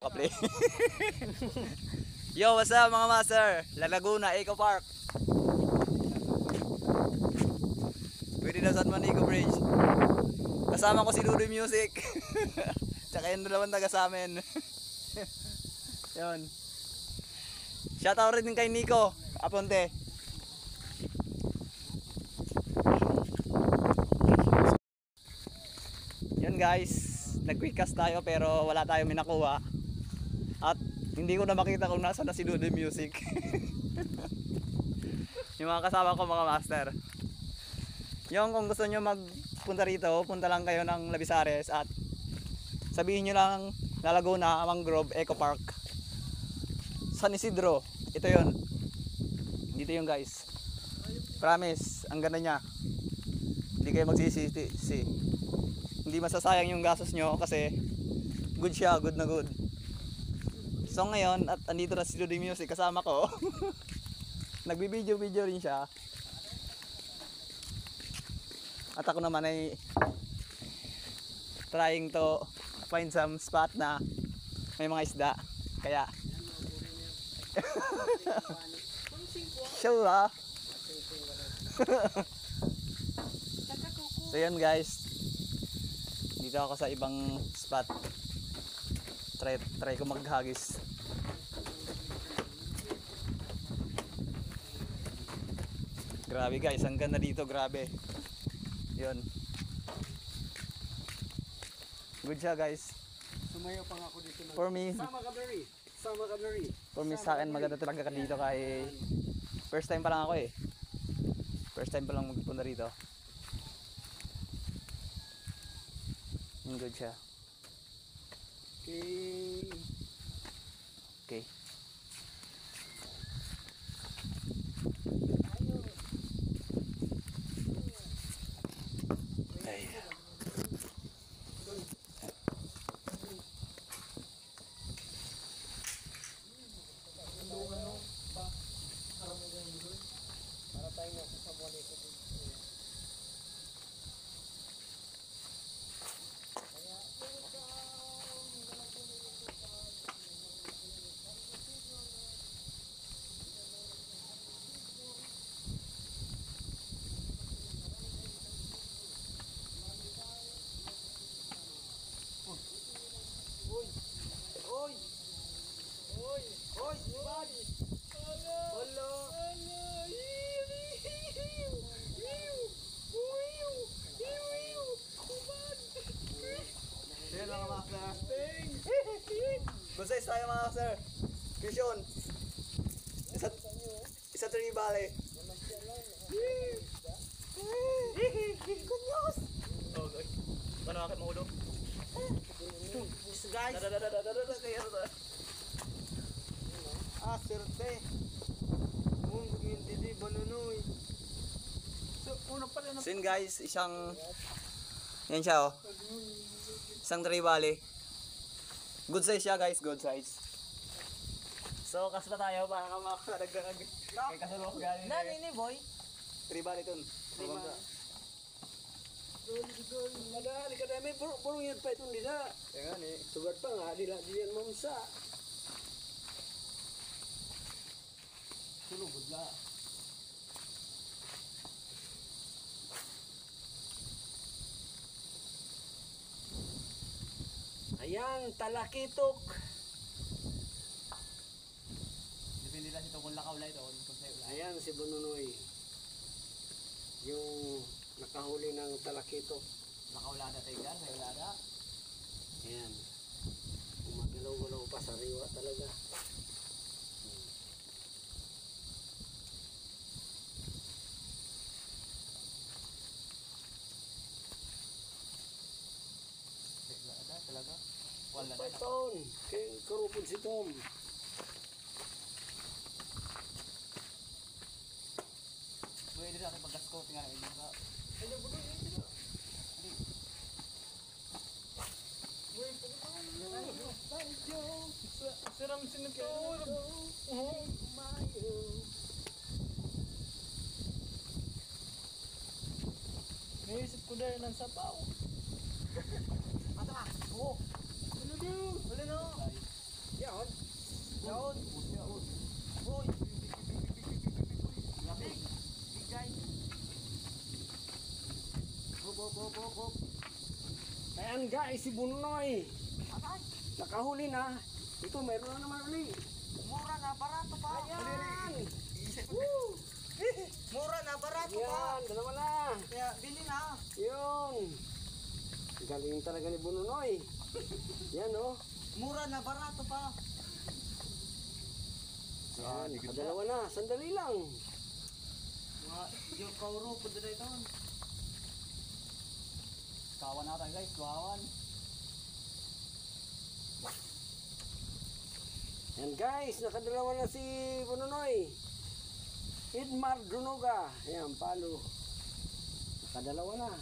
Kaple. Yo, what's up mga master? La Laguna Eco Park. Pwede na San Juan Eco Bridge. Kasama ko si Dudu Music. Tsaka yung dalawang taga sa amin. Yun. Shoutout rin din kay Nico Aponte. Yun guys, nag-quickcast tayo pero wala tayong minakuha. At hindi ko na makita kung nasa na si Dudu Music. Yung mga kasama ko mga master. Yung kung gusto nyo magpunta rito, punta lang kayo ng Labisares at sabihin nyo lang na Laguna Mangrove Eco Park, San Isidro. Ito yun. Dito yung guys. Promise, ang ganda niya. Hindi kayo magsisisi. Hindi masasayang yung gastos nyo kasi good siya, good na good. So ngayon, at andito na si Dudu Music kasama ko. Nagbibideo-video rin siya. At ako naman ay trying to find some spot na may mga isda. Kaya show ha. So yan guys, dito ako sa ibang spot. Try ko maghagis. Grabe guys, ang ganda dito, grabe. Yun. Good siya guys. Sumayo pa nga ako dito. For me, Sama ka Berry. Sama ka Berry. for me sa akin maganda talaga ka dito kay first time pa lang ako eh. First time pa lang magpunta rito. Yung good siya. Okay. Okay. Ay. Oy! Oy! Oy! Buddy! Hello! Yan mga master. Good size tayo mga master. Vision. Isa Tree Valley. Kunyos! Oh, okay. Paano akit mahulog? Guys! Ah, serte. Munggo hindi di banunoy. So, una pala na. So yun guys, isang yan siya oh. Isang Tree Valley. Good size siya guys, good size. So kasla tayo para makaragdag kay kasulok galing. Nani ni boy? Tree Valley ton. Madali ka dami puro yun pa itong dila. Yan eh. Sugat pa nga dila diyan mamsa. Sulubod la. Ayan, talakitok. Depende lang ito kung lakaw light o kung sa'yo light. Ayan si Bununoy. Yung nakahuli ng talakitok. Lakaw lada tayo dyan, sa'yo lada. Ayan. Gumagalaw-galaw pa sa riwa talaga. Lada talaga. Wala na. Python. Kaya karupod si Tom. Pwede natin pagkasko, tingnan natin ka. Siram sinuturo. Naisip ko dahil ng sabaw. Mata! Oo! Ano daw? Wala na. ay si Bunoy. Nakahuli na. Ito, meron na naman ulit. Mura na, barato pa. Ayan! Woo! Mura na, barato pa. Yan, dalawa na. Kaya bili na. Yun. Galing talaga ni Bunoy. Yan oh. Mura na, barato pa. Yan, nakadalawa na. Sandali lang. Yung kauro, punta na ito. Kawan natin guys, kawan. Yan guys, nakadalawa na si Bunoy. Idmar Dunoga. Yan, palo. Nakadalawa na.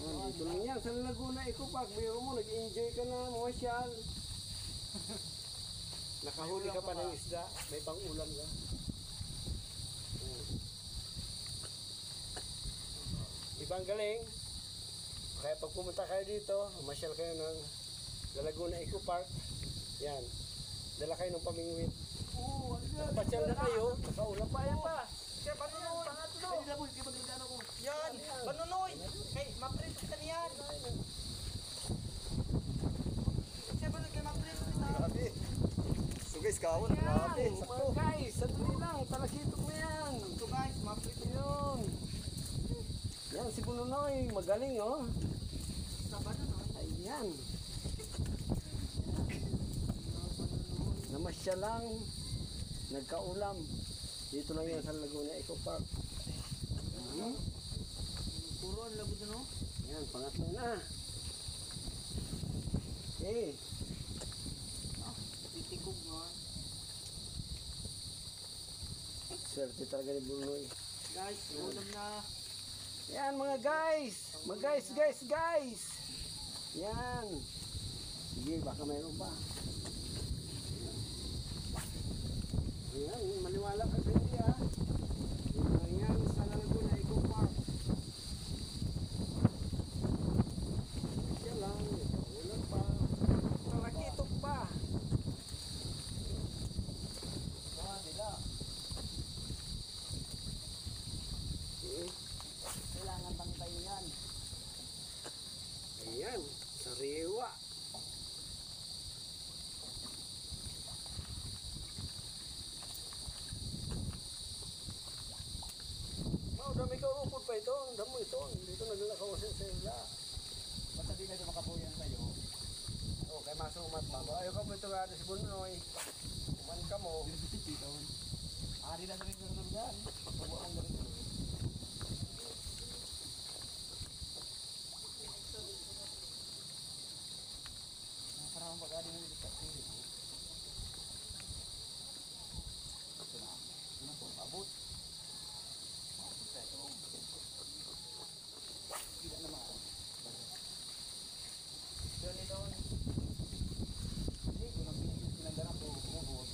Yan, dito lang yan. Sa Laguna Eco Park, biro mo, nag-enjoy ka na, mamasyal. Nakahuli ka pa ng isda, may pang-ulam ka. Yan. Ibang galing. Kaya pag pumunta kayo dito, mamasyal kayo ng Laguna Eco Park. Yan. Dala kayo ng pamingwit. Oo, nakapasyal na kayo. Nakaulam pa yan pa. Kaya Banunoy. Yan, Banunoy. Kay, maprito ka niyan. Kaya Banunoy, kay maprito ka. Grabe. So guys, kawan. Grabe. Yan, mga guys, sandali lang. Talakitok na yan. So guys, maprito. Yun. Yan, si Bunoy. Magaling, oh. Sa Banunoy. Ayan. Namasya lang. Nagkaulam. Dito lang yan sa Laguna Eco Park. Puro ang lago doon, no? Yan, pangatlo na. Okay. Titikog nga. Swerte talaga ni Bunoy. Guys, ulam na. Yan mga guys. Mga guys. Yan. Sige, baka mayroon pa. Ayan, maniwala ka sa hindi ha. Dito lang yan sa Laguna Eco Park. Siya lang, ulan pa. Talakitok pa. Dila. Kailangan bantayin yan. Ayan, sariwa. Oh, dami ka upod pa ito. Ang damo ito. Dito naglakaw sa isla. Basta di medyo makapuyan sa'yo. Oh, kay masumat pa. Ayaw ka po ito nga si Bunoy. Kuman ka mo. Ari na rin ko dyan. Pabuang na rin ko. Parang pag-ari na rin sa pilit. Ito na. Ito na po. Abot. Tidak naman. Yun ito. Hindi ko nang pinagdarap ko. Umubot.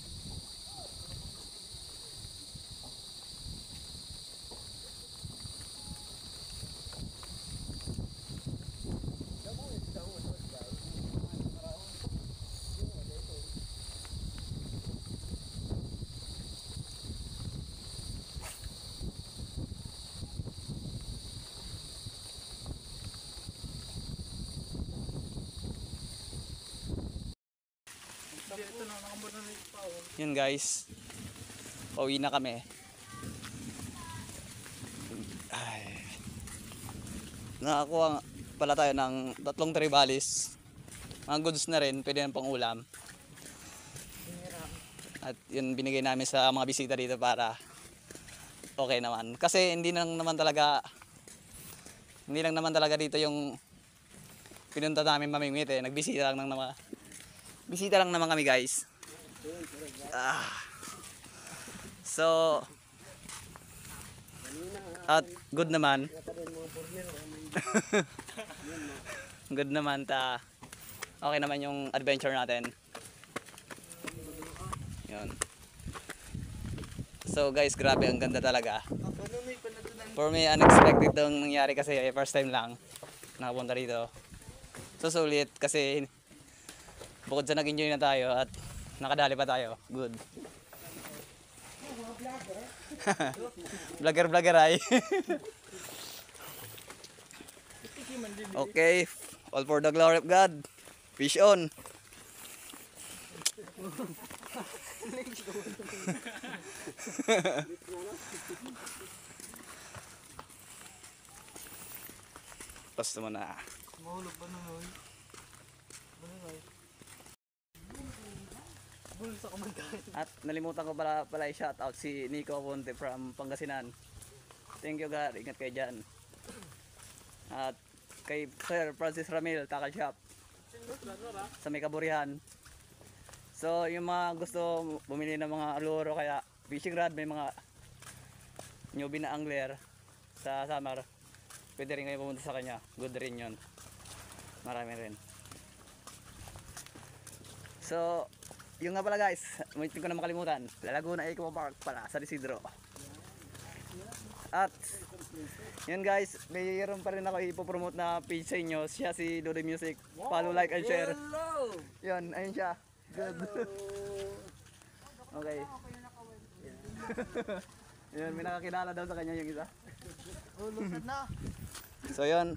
Yun guys, pauwi na kami. Ay. Nakakuha pala tayo ng 3 tribalis. Mga goods na rin, pwede na pang ulam. At yun binigay namin sa mga bisita dito para okay naman. Kasi hindi lang naman talaga dito yung pinunta namin mamingwit eh. Nagbisita lang naman kami guys. So at good naman. Good naman okay naman yung adventure natin. Yun. So guys, grabe ang ganda talaga. For me, unexpected itong nangyari kasi first time lang nakapunta dito. So sulit kasi bukod sa nag-enjoy na tayo at nakadali pa tayo. Good. Vlogger ay. Okay, all for the glory of God. Fish on. Basta mo na. Mahulog pa na hoy. Bulsa ka man kahit. At nalimutan ko pala i-shout out si Nico Ponte from Pangasinan. Thank you God, ingat kayo dyan. At kay Sir Francis Ramil, Tackle Shop sa may Kaburihan. So yung mga gusto bumili ng mga luro kaya fishing rod, may mga newbie na angler sa summer, pwede rin kayo pumunta sa kanya. Good rin yun. Marami rin. So yung nga pala guys, hindi ko na makalimutan, Laguna Eco Park pala sa Isidro. At yun guys, mayroon pa rin ako ipopromote na page sa inyo. Siya si Dodo Music. Follow, like, and share. Yun, ayun siya. Good. Okay. Yun, may nakakilala daw sa kanya yung isa. Oh, lusad na. So yun.